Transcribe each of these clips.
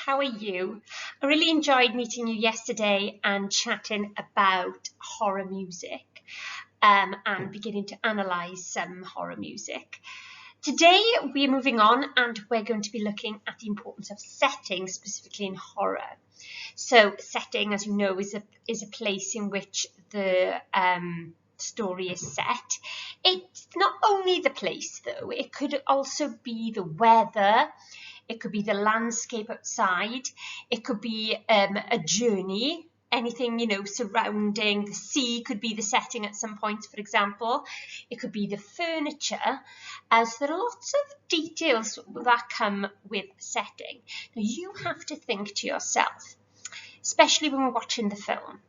how are you? I really enjoyed meeting you yesterday and chatting about horror music and beginning to analyse some horror music. Today we're moving on and we're going to be looking at the importance of setting, specifically in horror. So setting, as you know, is a place in which the story is set. It's not only the place though, it could also be the weather, it could be the landscape outside, it could be a journey, anything, surrounding the sea could be the setting at some points, for example. It could be the furniture. So there are lots of details that come with setting. Now you have to think to yourself, especially when we're watching the film,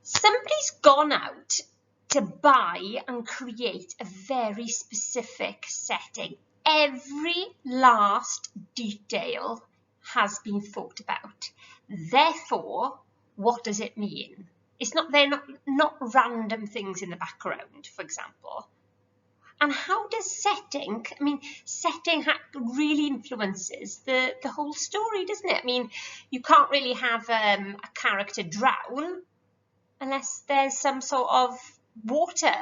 somebody's gone out to buy and create a very specific setting. Every last detail has been thought about. Therefore, what does it mean? They're not random things in the background, for example. And how does setting, setting really influences the whole story, doesn't it? You can't really have a character drown unless there's some sort of water.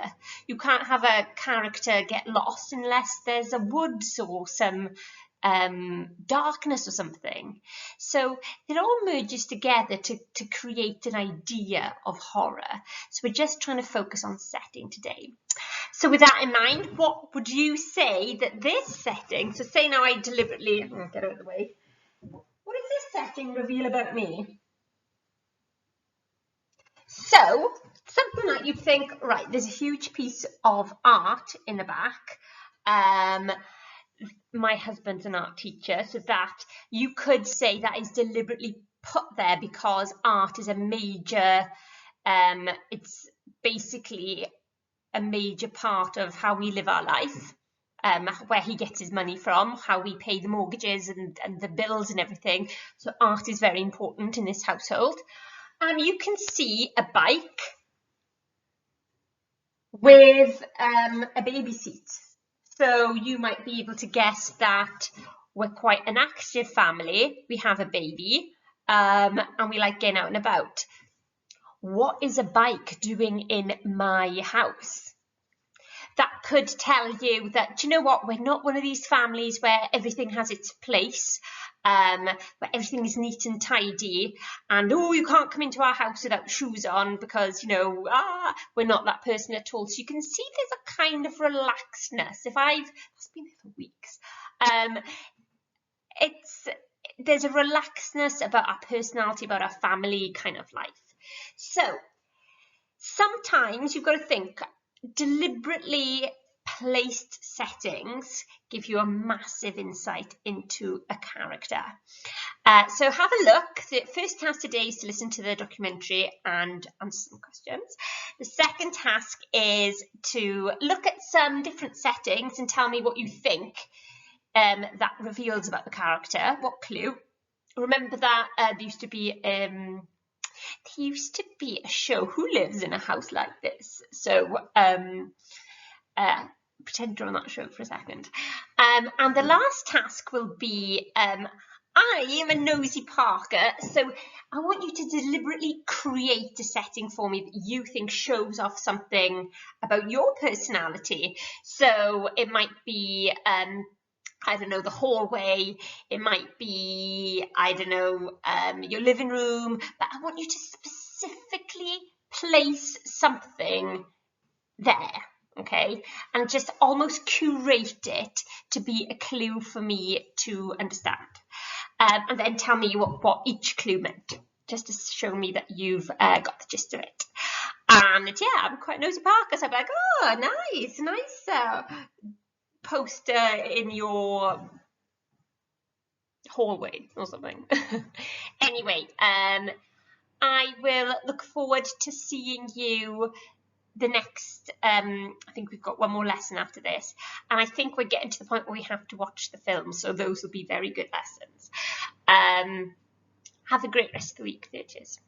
You can't have a character get lost unless there's a woods or some darkness or something. So it all merges together to create an idea of horror. So we're just trying to focus on setting today. So with that in mind, what would you say that this setting, so say now I deliberately, get out of the way, what does this setting reveal about me? So something like you'd think, right, there's a huge piece of art in the back. My husband's an art teacher, so that you could say that is deliberately put there because art is a major, it's basically a major part of how we live our life, where he gets his money from, how we pay the mortgages and the bills and everything. So art is very important in this household. And you can see a bike with a baby seat. So you might be able to guess that we're quite an active family. We have a baby and we like getting out and about. What is a bike doing in my house? That could tell you that, do you know what, we're not one of these families where everything has its place, where everything is neat and tidy, and you can't come into our house without shoes on because, we're not that person at all. So you can see there's a kind of relaxedness. That's been there for weeks. There's a relaxedness about our personality, about our family kind of life. So sometimes you've got to think, deliberately placed settings give you a massive insight into a character. So have a look. The first task today is to listen to the documentary and answer some questions. The second task is to look at some different settings and tell me what you think that reveals about the character. What clue? Remember that there used to be a show, Who Lives in a House Like This? So pretend you're on that show for a second. And the last task will be, I am a nosy Parker, so I want you to deliberately create a setting for me that you think shows off something about your personality. So it might be, the hallway, it might be, your living room, but I want you to specifically place something there, okay? And just almost curate it to be a clue for me to understand. And then tell me what each clue meant, just to show me that you've got the gist of it. And yeah, I'm quite nosy Parker, so I'm like, nice poster in your hallway or something. Anyway, I will look forward to seeing you the next, I think we've got one more lesson after this, and I think we're getting to the point where we have to watch the film, so those will be very good lessons. Have a great rest of the week, cheers.